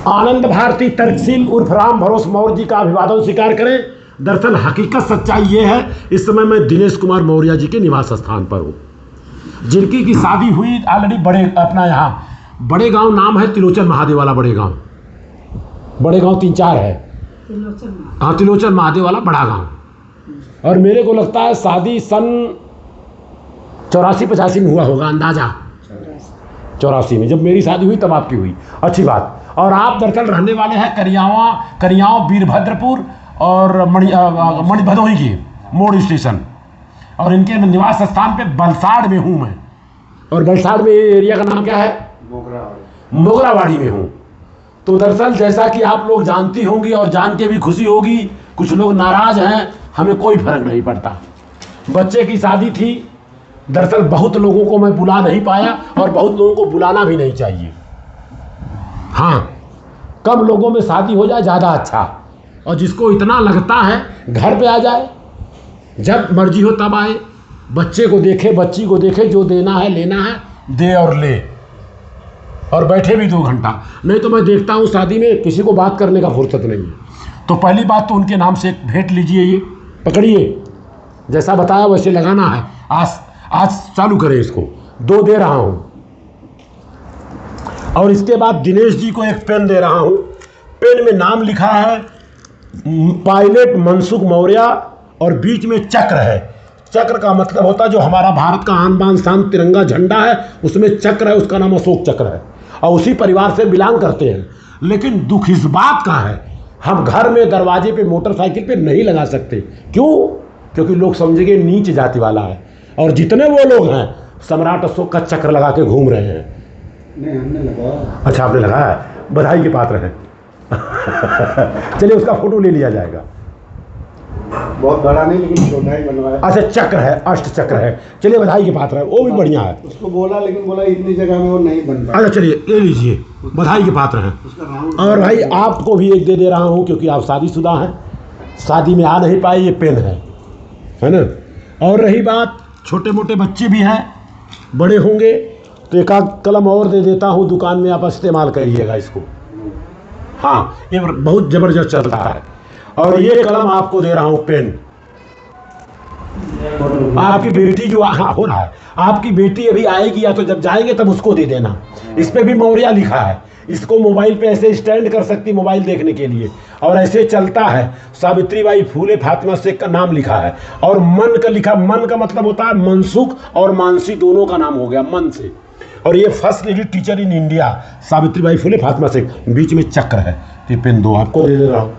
आनंद भारती तर्कशील उर्फ राम भरोस मौर्य जी का अभिवादन स्वीकार करें। दरअसल हकीकत सच्चाई ये है, इस समय मैं दिनेश कुमार मौर्य जी के निवास स्थान पर हूँ, जिनकी की शादी हुई ऑलरेडी बड़े अपना यहाँ बड़े गांव नाम है त्रिलोचन महादेव वाला। बड़े गांव 3-4 है। हाँ, त्रिलोचन महादेव वाला बड़ा गांव। और मेरे को लगता है शादी सन 84-85 में हुआ होगा, अंदाजा 84 में। जब मेरी शादी हुई तब आपकी हुई। अच्छी बात। और आप दरअसल रहने वाले हैं करियाँव वीरभद्रपुर और मणि भदोही की मोड़ स्टेशन। और इनके निवास स्थान पे बलसाड़ में हूँ मैं। और बलसाड़ में एरिया का नाम क्या है? मोगरावाड़ी में हूँ। तो दरअसल जैसा कि आप लोग जानती होंगी और जान के भी खुशी होगी, कुछ लोग नाराज हैं, हमें कोई फर्क नहीं पड़ता। बच्चे की शादी थी। दरअसल बहुत लोगों को मैं बुला नहीं पाया और बहुत लोगों को बुलाना भी नहीं चाहिए। हाँ, कम लोगों में शादी हो जाए ज़्यादा अच्छा। और जिसको इतना लगता है घर पे आ जाए, जब मर्जी हो तब आए, बच्चे को देखे बच्ची को देखे, जो देना है लेना है दे और ले, और बैठे भी 2 घंटा। नहीं तो मैं देखता हूँ शादी में किसी को बात करने का फुर्सत नहीं है। तो पहली बात तो उनके नाम से एक भेंट लीजिए, ये पकड़िए, जैसा बताया वैसे लगाना है। आज चालू करें इसको। 2 दे रहा हूँ। और इसके बाद दिनेश जी को एक पेन दे रहा हूँ। पेन में नाम लिखा है पायलट मनसुख मौर्य और बीच में चक्र है। चक्र का मतलब होता है जो हमारा भारत का आन बान शान तिरंगा झंडा है, उसमें चक्र है, उसका नाम अशोक चक्र है। और उसी परिवार से बिलोंग करते हैं। लेकिन दुख इस बात का है, हम घर में दरवाजे पे मोटरसाइकिल पे नहीं लगा सकते। क्यों? क्योंकि लोग समझेंगे नीच जाति वाला है। और जितने वो लोग हैं सम्राट अशोक का चक्र लगा के घूम रहे हैं। नहीं, हमने लगाया। अच्छा, आपने लगाया, बधाई के पात्र हैं। चलिए उसका फोटो ले लिया जाएगा। बहुत बड़ा नहीं, लेकिन छोटा ही बनवाया। अच्छा, चक्र है, अष्ट चक्र है। चलिए बधाई के पात्र है, वो भी बढ़िया है। उसको बोला, लेकिन बोला इतनी जगह में वो नहीं बन पाया। अच्छा चलिए ले लीजिए, बधाई के पात्र हैं। और भाई आपको भी एक दे रहा हूँ, क्योंकि आप शादीशुदा हैं, शादी में आ नहीं पाए, ये पेन है ना। और रही बात, छोटे मोटे बच्चे भी हैं, बड़े होंगे तो एक आध कलम और दे देता हूँ, दुकान में आप इस्तेमाल करिएगा इसको। हाँ, ये बहुत ज़बरदस्त चलता है। और ये कलम आपको दे रहा हूँ, पेन। आपकी बेटी जो हो रहा है, आपकी बेटी अभी आएगी या तो जब जाएंगे तब उसको दे देना। इस पे भी मौर्य लिखा है। इसको मोबाइल पे ऐसे स्टैंड कर सकती, मोबाइल देखने के लिए। और ऐसे चलता है, सावित्रीबाई फूले फातिमा शेख का नाम लिखा है। और मन का लिखा, मन का मतलब होता है मनसुख और मानसी, दोनों का नाम हो गया मन से। और ये first lady teacher in India Savitribai Phule Fatima Shaikh, बीच में चक्र है। ये पेन 2 आपको दे दे रहा हूँ।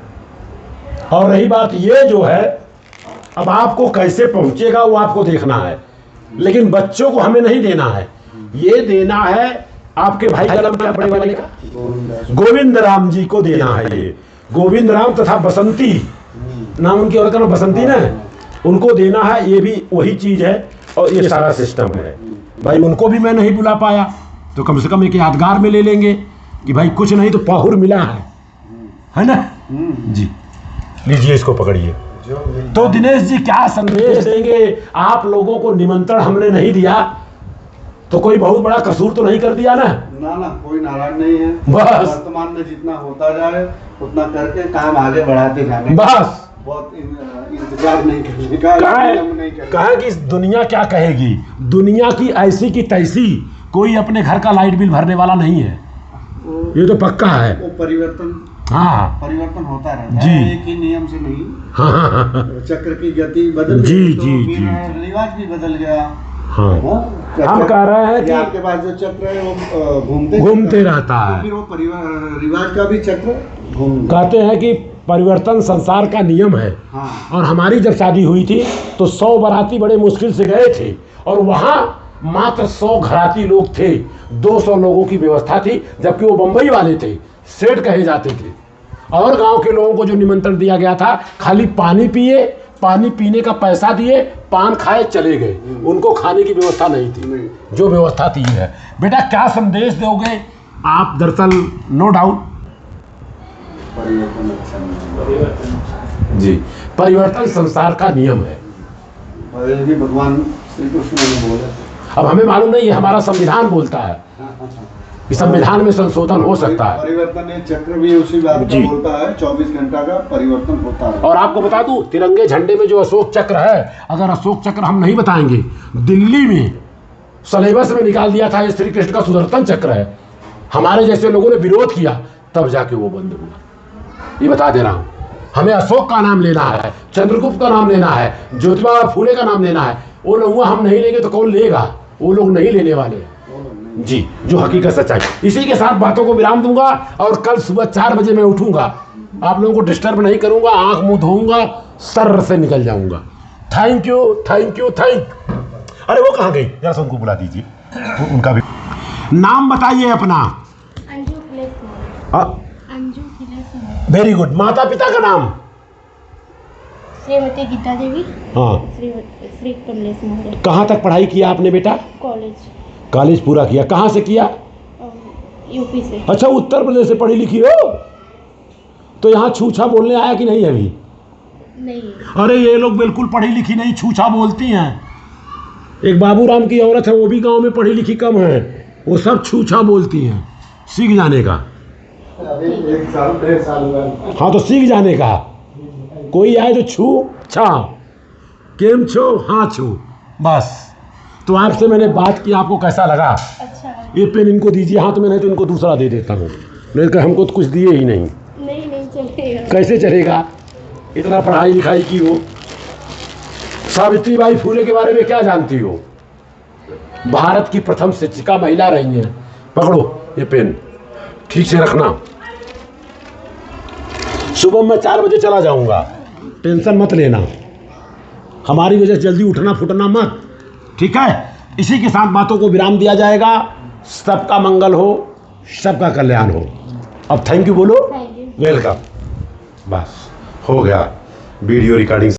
और रही बात, ये जो है अब आपको कैसे पहुंचेगा वो आपको देखना है, लेकिन बच्चों को हमें नहीं देना है। ये देना है आपके भाई कलम क्या बड़े वाले का, गोविंद राम जी को देना है। ये गोविंद राम तथा बसंती नाम उनकी औरत का नाम बसंती ना, उनको देना है। ये भी वही चीज है और ये सारा सिस्टम है। भाई उनको भी मैं नहीं बुला पाया, तो कम से कम एक यादगार में ले लेंगे कि भाई कुछ नहीं तो पाहुर मिला है ना जी। लीजिए, इसको पकड़िए। तो दिनेश जी क्या संदेश देंगे? आप लोगों को निमंत्रण हमने नहीं दिया तो कोई बहुत बड़ा कसूर तो नहीं कर दिया ना? ना, कोई नाराज नहीं है। बस वर्तमान में जितना होता जाए उतना करके काम आगे बढ़ाते जाने। बस बहुत इंतजार नहीं करने का। कहा कि दुनिया क्या कहेगी। दुनिया की ऐसी की तैसी, कोई अपने घर का लाइट बिल भरने वाला नहीं है, ये तो पक्का है। वो परिवर्तन, हाँ, परिवर्तन होता रहता जी। है, एक ही नियम से नहीं। हाँ, चक्र की गति बदल जी, गई, जी, तो जी। रिवाज भी बदल गया। हाँ। हम कह रहे हैं कि आपके पास जो चक्र है वो घूमते रहता है। तो फिर वो परिवार रिवाज का भी चक्र कहते हैं कि परिवर्तन संसार का नियम है। हाँ। और हमारी जब शादी हुई थी तो 100 बाराती बड़े मुश्किल से गए थे, और वहाँ मात्र 100 घराती लोग थे। 200 लोगों की व्यवस्था थी, जबकि वो बम्बई वाले थे, सेठ कहे जाते थे। और गांव के लोगों को जो निमंत्रण दिया गया था, खाली पानी पिए, पानी पीने का पैसा दिए, पान खाए चले गए। उनको खाने की व्यवस्था नहीं थी। जो व्यवस्था थी है। बेटा क्या संदेश दोगे आप? दरअसल नो डाउट जी, परिवर्तन संसार का नियम है। भगवान श्री कृष्ण ने बोला। अब हमें मालूम नहीं है, हमारा संविधान बोलता है। कि संविधान में संशोधन हो सकता है। परिवर्तन ये चक्र भी उसी बात का जी। बोलता है, 24 घंटा का परिवर्तन होता है। और आपको बता दूं, तिरंगे झंडे में जो अशोक चक्र है, अगर अशोक चक्र हम नहीं बताएंगे, दिल्ली में सिलेबस में निकाल दिया था ये श्री कृष्ण का सुदर्शन चक्र है, हमारे जैसे लोगों ने विरोध किया तब जाके वो बंद हुआ। ये बता दे रहा हूं, हमें अशोक का नाम लेना है, चंद्रगुप्त का नाम लेना है, ज्योतिबा और फूले का नाम लेना है। वो लोग हम नहीं लेंगे तो कौन लेगा? वो लोग नहीं लेने वाले जी, जो हकीकत सच्चाई। इसी के साथ बातों को विराम दूंगा और कल सुबह 4 बजे मैं उठूंगा, आप लोगों को डिस्टर्ब नहीं करूंगा, आंख मुंह धोऊंगा, सर से निकल जाऊंगा। Thank you thank you thank. अरे वो कहाँ गई? जरा से उनको बुला दीजिए, उनका भी नाम बताइए अपना। अंजू खिलेश मौर्य। अंजू खिलेश मौर्य। Very good. माता पिता का नाम? श्रीमती गीता देवी। हाँ। श्री कमलेश मौर्य। कहाँ तक पढ़ाई किया आपने बेटा? कॉलेज। कॉलेज पूरा किया। कहाँ से किया? यूपी से। अच्छा, उत्तर प्रदेश से पढ़ी लिखी हो तो यहाँ छूछा बोलने आया कि नहीं अभी? नहीं। अरे ये लोग बिल्कुल पढ़ी लिखी नहीं, छूछा बोलती हैं। एक बाबूराम की औरत है, वो भी गांव में पढ़ी लिखी कम है, वो सब छूछा बोलती हैं। सीख जाने का। अभी 1 साल 1.5 साल हुआ। हाँ तो सीख जाने का। कोई आए तो छू छा, केम छो, हाँ छू, बस। तो आपसे मैंने बात की, आपको कैसा लगा? अच्छा। ये पेन इनको दीजिए हाथ में, नहीं तो इनको दूसरा दे देता हूँ। नहीं तो हमको तो कुछ दिए ही नहीं। नहीं चलेगा। कैसे चलेगा? इतना पढ़ाई लिखाई की हो। सावित्रीबाई फूले के बारे में क्या जानती हो? भारत की प्रथम शिक्षिका महिला रही हैं। पकड़ो ये पेन, ठीक से रखना। सुबह मैं 4 बजे चला जाऊंगा, टेंशन मत लेना, हमारी वजह से जल्दी उठना फुटना मत, ठीक है? इसी के साथ बातों को विराम दिया जाएगा। सबका मंगल हो, सबका कल्याण हो। अब थैंक यू बोलो। Thank you. वेलकम। बस हो गया वीडियो रिकॉर्डिंग।